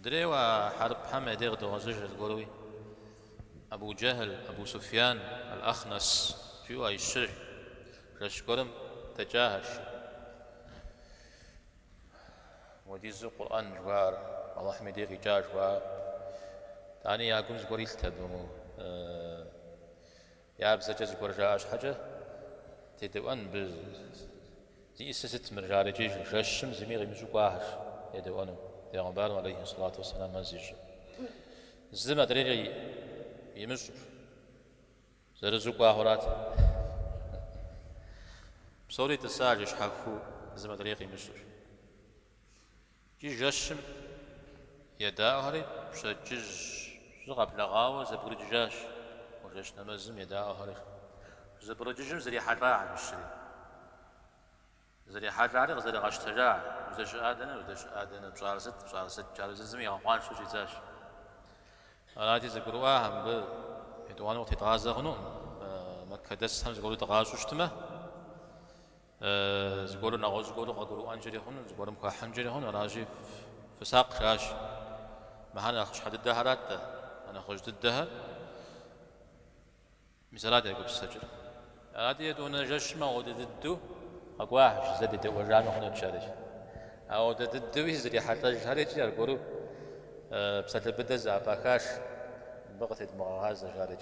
دريوا حرب حمد يغدو غزوج القروي أبو جهل أبو سفيان الأخنس جوا الشرع رشكرم تجاهش وديز القرآن جوار الله حميدي غجاج جوار تاني يا قمز قريل تدومو يا بزجاج قرجاش حاجة تدوان بز زي ست مرجال جيش رشم زميغي مزقاهش يدوانو پیغمبر عليه الصلاة والسلام مزيج زما دريجي يمسر زرزقوا هورات بصوري تساجش حكو زما دريجي يمسر جي جشم يدا هري بشجج زغب لغاوة زبرج جاش وجاش نمزم يدا هري زبرججم زري حراع مشري زري حراع زري غش تجاع ودش آدنا بشار ست زمي غوان شو جيزاش هذه زقروها هم ب يدوان وقت يتغازغنون مكة دس هم زقولوا تغازوش تما زقولوا نغوز زقولوا قدروا أنجري هون زقولوا مكاحنجري هون راجي فساق شاش ما هنا أخش حد الدهرات أنا أخش الدهر مثالات يقول السجل هذه يدون جشمة وددو أقواح زاد يتوجعنا هنا تشارج أو تدوي زري حتى جارج يقولوا بسات البدز أباكاش بقت مغازة جارج